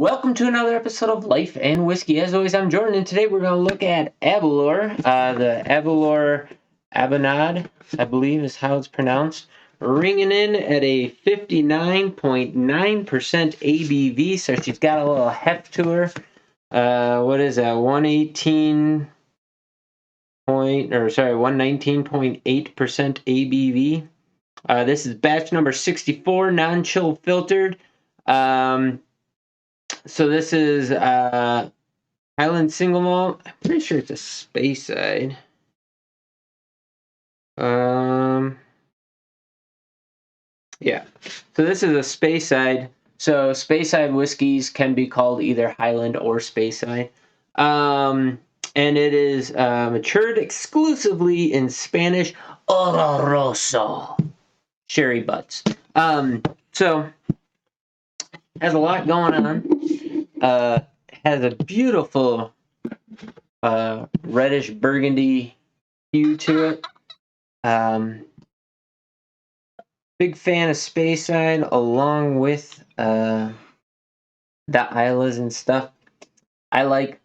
Welcome to another episode of Life and Whiskey. As always, I'm Jordan, and today we're going to look at Aberlour. The Aberlour Abanad, I believe is how it's pronounced. Ringing in at a 59.9% ABV, so she's got a little heft to her. What is that? 119.8% ABV. This is batch number 64, non-chill filtered. So this is Highland Single Malt. I'm pretty sure it's a Speyside. Yeah. So this is a Speyside. So Speyside whiskeys can be called either Highland or Speyside. And it is matured exclusively in Spanish Oloroso sherry butts. So has a lot going on. Has a beautiful reddish burgundy hue to it. Big fan of Speyside, along with the Islas and stuff. I like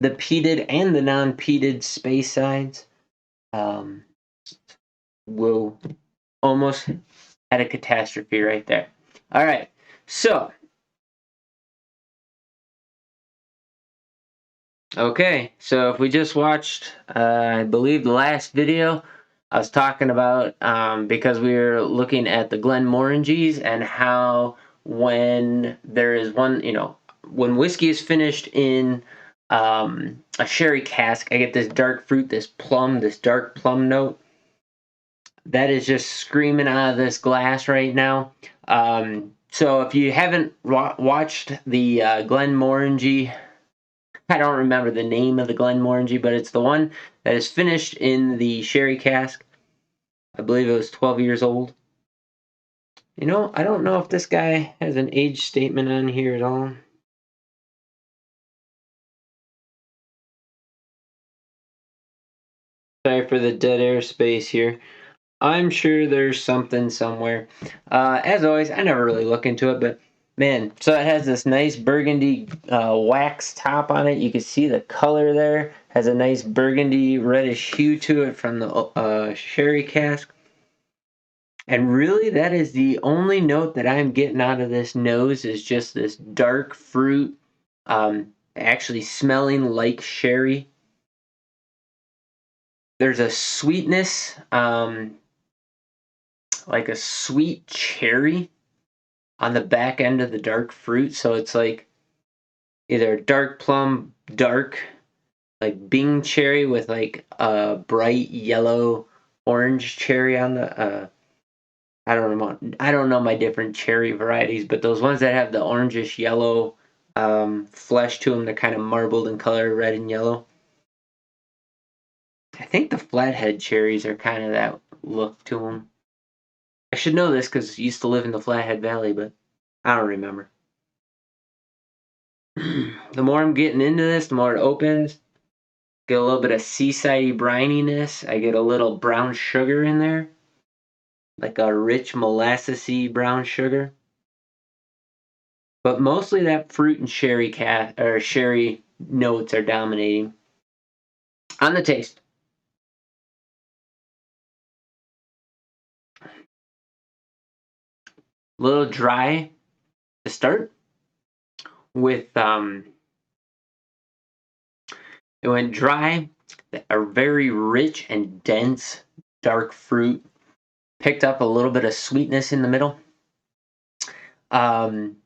the peated and the non-peated Speysides. Whoa, almost had a catastrophe right there. All right, so okay, so if we just watched, I believe the last video, I was talking about, because we were looking at the Glenmorangies and how when there is one, when whiskey is finished in a sherry cask, I get this dark fruit, this dark plum note. That is just screaming out of this glass right now. So if you haven't watched the Glenmorangie, I don't remember the name of the Glenmorangie, but it's the one that is finished in the sherry cask. I believe it was 12 years old. I don't know if this guy has an age statement on here at all. Sorry for the dead air space here. I'm sure there's something somewhere. As always, I never really look into it, but man, so it has this nice burgundy wax top on it. You can see the color there. Has a nice burgundy reddish hue to it from the sherry cask. And really, that is the only note that I'm getting out of this nose is just this dark fruit, actually smelling like sherry. There's a sweetness, like a sweet cherry on the back end of the dark fruit. So it's like either dark plum, dark, like Bing cherry with like a bright yellow orange cherry on the I don't know my different cherry varieties, but those ones that have the orangish yellow flesh to them, they're kind of marbled in color, red and yellow. I think the flathead cherries are kind of that look to them. I should know this because I used to live in the Flathead Valley, but I don't remember. The more I'm getting into this, the more it opens. Get a little bit of seaside brininess. I get a little brown sugar in there, like a rich molassesy brown sugar. But mostly that fruit and sherry notes are dominating. On the taste, a little dry to start with. It went dry, a very rich and dense dark fruit. Picked up a little bit of sweetness in the middle. Man,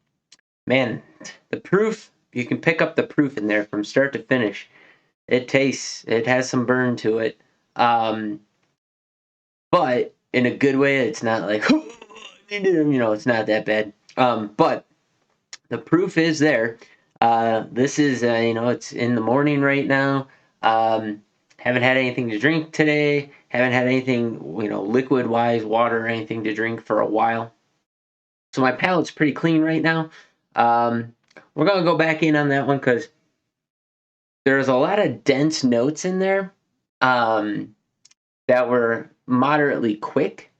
the proof, you can pick up the proof in there from start to finish. It has some burn to it. But in a good way, it's not like, it's not that bad. But the proof is there. This is, it's in the morning right now. Haven't had anything to drink today. Haven't had anything, liquid-wise, water or anything to drink for a while. So my palate's pretty clean right now. We're going to go back in on that one because there's a lot of dense notes in there that were moderately quick.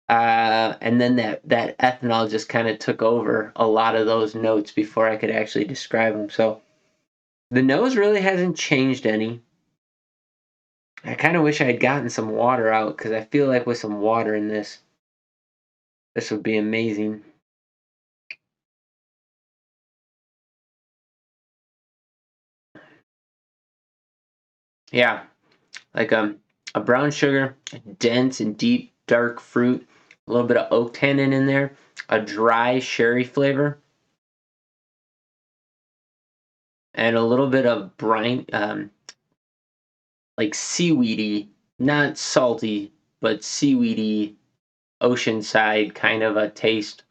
And then that ethanol just kind of took over a lot of those notes before I could actually describe them. So the nose really hasn't changed any. I kind of wish I had gotten some water out, because I feel like with some water in this would be amazing. Yeah, like a brown sugar, dense and deep dark fruit, a little bit of oak tannin in there, a dry sherry flavor, and a little bit of brine, like seaweedy, not salty, but seaweedy, oceanside kind of a taste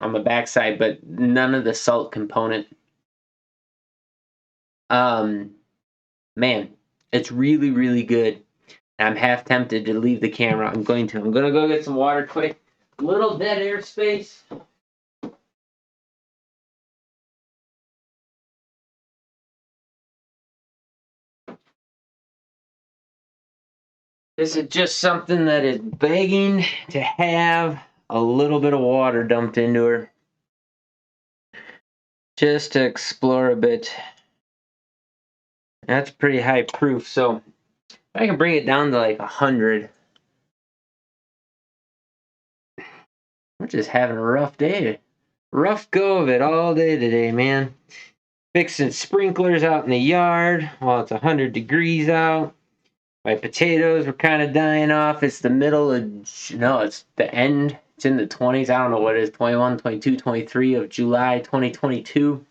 on the backside, but none of the salt component. Um, Man, it's really, really good. I'm half tempted to leave the camera. I'm going to go get some water quick. Little dead air space. This is just something that is begging to have a little bit of water dumped into her. Just to explore a bit. That's pretty high proof, so if I can bring it down to like 100. We're just having a rough day. Rough go of it all day today, man. Fixing sprinklers out in the yard while it's 100 degrees out. My potatoes were kind of dying off. It's the middle of, no, it's the end. It's in the 20s. I don't know what it is, 21, 22, 23 of July 2022.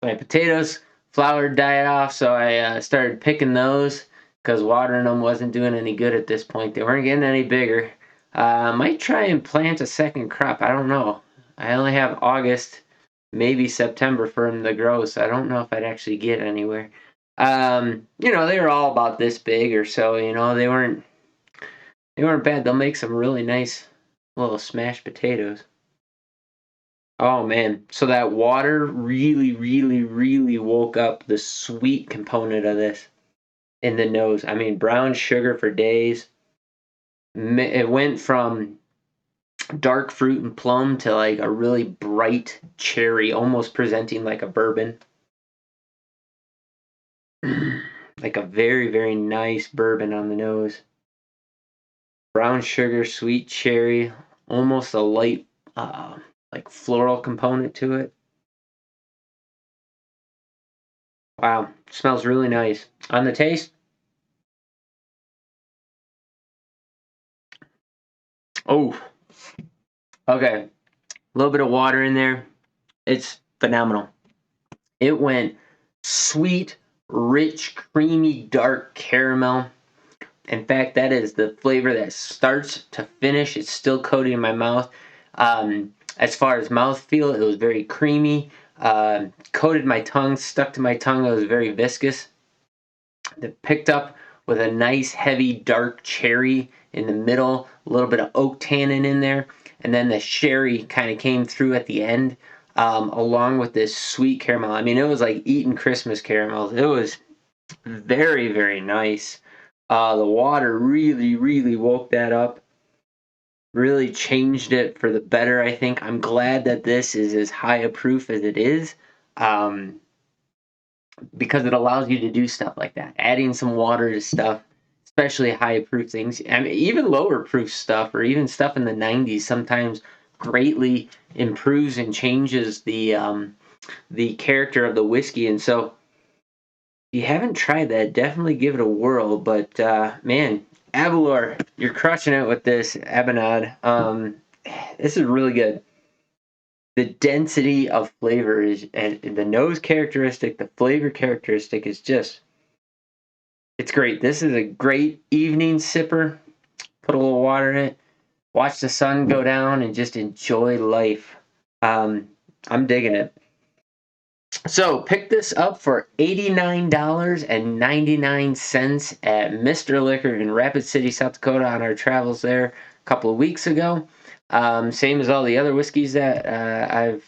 My potatoes, flour died off, so I started picking those because watering them wasn't doing any good at this point. They weren't getting any bigger. Might try and plant a second crop. I don't know. I only have August, maybe September for them to grow, so I don't know if I'd actually get anywhere. They were all about this big or so. They weren't bad. They'll make some really nice little smashed potatoes. Oh man, so that water really, really, really woke up the sweet component of this in the nose. I mean, brown sugar for days. It went from dark fruit and plum to like a really bright cherry, almost presenting like a bourbon. Like a very, very nice bourbon on the nose. Brown sugar, sweet cherry, almost a light, like floral component to it. Wow, smells really nice. On the taste, oh, okay, a little bit of water in there. It's phenomenal. It went sweet, rich, creamy, dark caramel. In fact, that is the flavor that starts to finish. It's still coating in my mouth. As far as mouthfeel, it was very creamy. Coated my tongue, stuck to my tongue. It was very viscous. It picked up with a nice, heavy, dark cherry in the middle, a little bit of oak tannin in there, and then the sherry kind of came through at the end, along with this sweet caramel. I mean, it was like eating Christmas caramels. It was very, very nice. The water really, really woke that up. Really changed it for the better, I think. I'm glad that this is as high a proof as it is, um, because it allows you to do stuff like that. Adding some water to stuff, especially high proof things. I mean, even lower proof stuff, or even stuff in the 90s, sometimes greatly improves and changes the character of the whiskey. And so, if you haven't tried that, definitely give it a whirl. But man, Aberlour, you're crushing it with this Abenad. This is really good. The density of flavor is, and the nose characteristic, the flavor characteristic is just, it's great. This is a great evening sipper. Put a little water in it, watch the sun go down, and just enjoy life. I'm digging it. So pick this up for $89.99 at Mr. Liquor in Rapid City, South Dakota on our travels there a couple of weeks ago. Same as all the other whiskeys that I've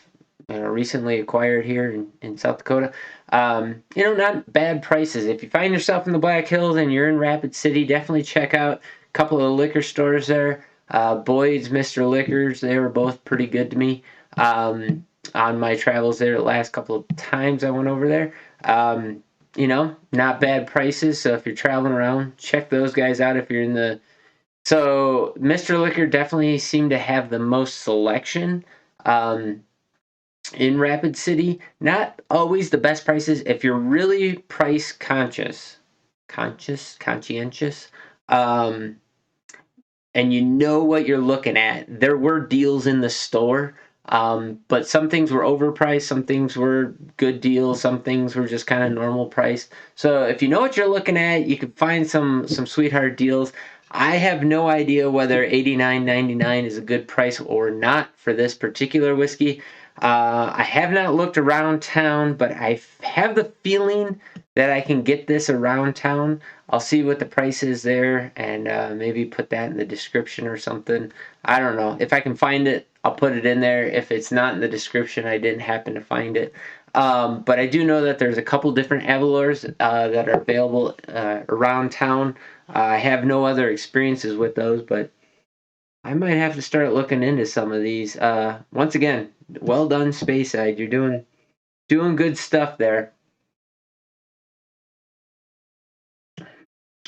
recently acquired here in South Dakota. Not bad prices. If you find yourself in the Black Hills and you're in Rapid City, definitely check out couple of liquor stores there. Boyd's, Mr. Liquors, they were both pretty good to me on my travels there the last couple of times I went over there. You know, not bad prices. So if you're traveling around, check those guys out if you're in the. So Mr. Liquor definitely seemed to have the most selection in Rapid City. Not always the best prices. If you're really price conscientious, um, and you know what you're looking at. There were deals in the store, but some things were overpriced, some things were good deals, some things were just kind of normal price. So if you know what you're looking at, you can find some sweetheart deals. I have no idea whether $89.99 is a good price or not for this particular whiskey. I have not looked around town, but I have the feeling that I can get this around town. I'll see what the price is there and maybe put that in the description or something. I don't know. If I can find it, I'll put it in there. If it's not in the description, I didn't happen to find it. But I do know that there's a couple different Aberlours that are available around town. I have no other experiences with those, but I might have to start looking into some of these. Once again, well done, Speyside. You're doing good stuff there.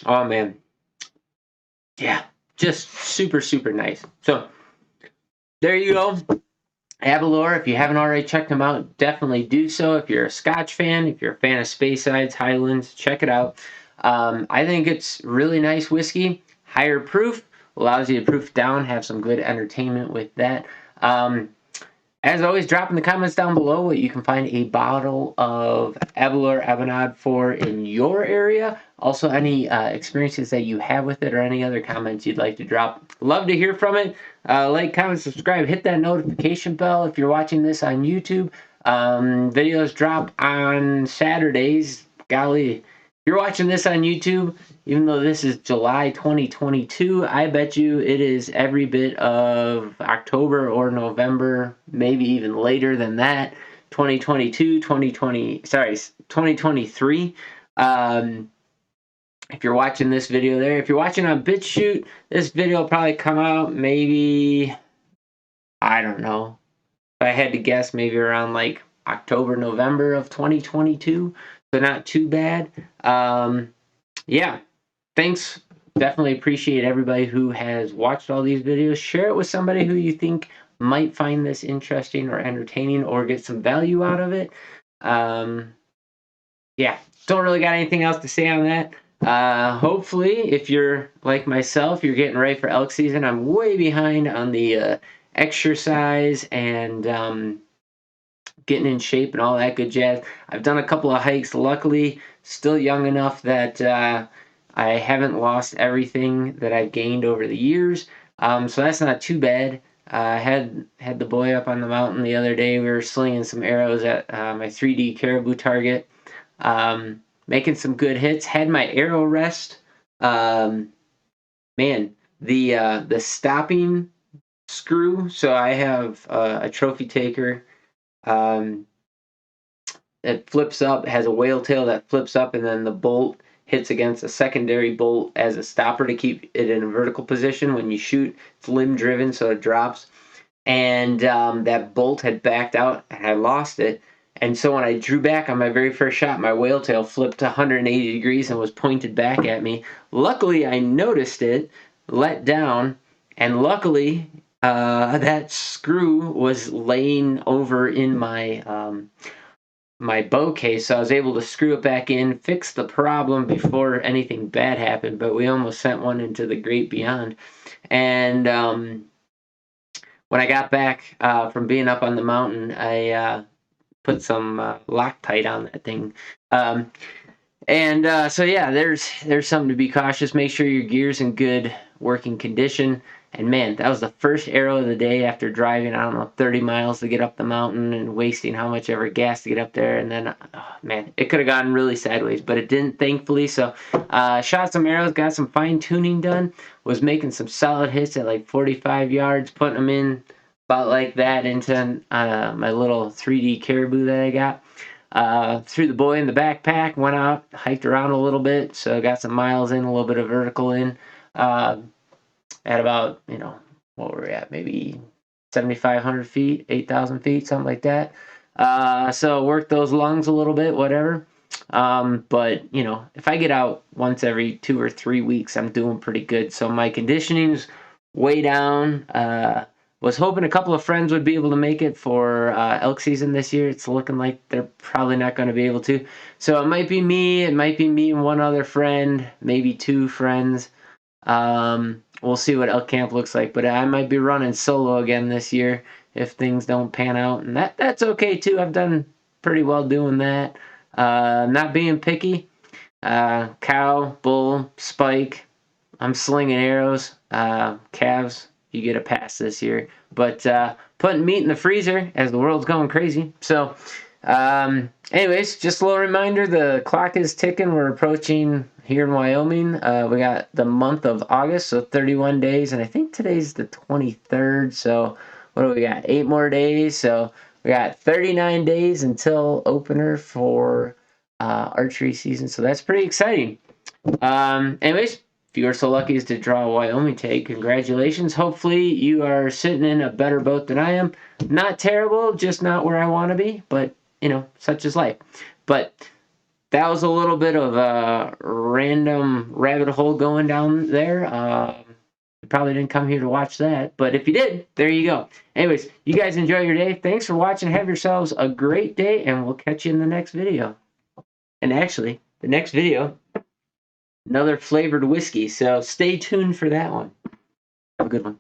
Oh man, yeah, just super nice. So there you go. Aberlour, if you haven't already checked them out, definitely do so. If you're a Scotch fan, if you're a fan of Speysides, Highlands, check it out. I think it's really nice whiskey, higher proof, allows you to proof down, have some good entertainment with that. As always, drop in the comments down below what you can find a bottle of Aberlour Abenad for in your area. Also, any experiences that you have with it or any other comments you'd like to drop. Love to hear from it. Like, comment, subscribe, hit that notification bell if you're watching this on YouTube. Videos drop on Saturdays. Golly, if you're watching this on YouTube, even though this is July 2022, I bet you it is every bit of October or November, maybe even later than that, 2023. If you're watching this video there, if you're watching on BitchUte, this video will probably come out maybe, I don't know, if I had to guess, maybe around like October, November of 2022. So not too bad. Yeah, thanks. Definitely appreciate everybody who has watched all these videos. Share it with somebody who you think might find this interesting or entertaining or get some value out of it. Yeah, don't really got anything else to say on that. Hopefully, if you're like myself, you're getting ready for elk season. I'm way behind on the exercise and getting in shape and all that good jazz. I've done a couple of hikes. Luckily, still young enough that I haven't lost everything that I've gained over the years. So that's not too bad. I had the boy up on the mountain the other day. We were slinging some arrows at my 3D caribou target, making some good hits. Had my arrow rest. Man, the stopping screw. So I have a trophy taker. It flips up, has a whale tail that flips up, and then the bolt hits against a secondary bolt as a stopper to keep it in a vertical position. When you shoot, it's limb driven, so it drops. And that bolt had backed out, and I lost it. And so when I drew back on my very first shot, my whale tail flipped 180 degrees and was pointed back at me. Luckily, I noticed it, let down, and luckily, that screw was laying over in my bow case, so I was able to screw it back in, fix the problem before anything bad happened, but we almost sent one into the great beyond. And when I got back from being up on the mountain, I put some Loctite on that thing. So yeah, there's something to be cautious. Make sure your gear's in good working condition. And man, that was the first arrow of the day after driving, I don't know, 30 miles to get up the mountain and wasting how much ever gas to get up there. And then, oh, man, it could have gotten really sideways, but it didn't, thankfully. So shot some arrows, got some fine tuning done, was making some solid hits at like 45 yards, putting them in about like that into my little 3D caribou that I got. Threw the boy in the backpack, went out, hiked around a little bit, so got some miles in, a little bit of vertical in. At about, what were we at? Maybe 7,500 feet, 8,000 feet, something like that. So work those lungs a little bit, whatever. But if I get out once every 2 or 3 weeks, I'm doing pretty good. So my conditioning's way down. Was hoping a couple of friends would be able to make it for elk season this year. It's looking like they're probably not going to be able to. So it might be me. It might be me and one other friend, maybe 2 friends. We'll see what elk camp looks like, but I might be running solo again this year if things don't pan out, and that's okay too. I've done pretty well doing that. Not being picky. Cow, bull, spike. I'm slinging arrows. Calves, you get a pass this year. But putting meat in the freezer as the world's going crazy. So, anyways, just a little reminder, the clock is ticking. We're approaching here in Wyoming. We got the month of August, so 31 days, and I think today's the 23rd. So, what do we got? 8 more days. So, we got 39 days until opener for archery season. So, that's pretty exciting. Anyways, if you are so lucky as to draw a Wyoming tag, congratulations. Hopefully you are sitting in a better boat than I am. Not terrible, just not where I want to be, but such is life. But that was a little bit of a random rabbit hole going down there. You probably didn't come here to watch that, but if you did, there you go. Anyways, you guys enjoy your day. Thanks for watching. Have yourselves a great day, and we'll catch you in the next video. And actually, the next video, another flavored whiskey, so stay tuned for that one. Have a good one.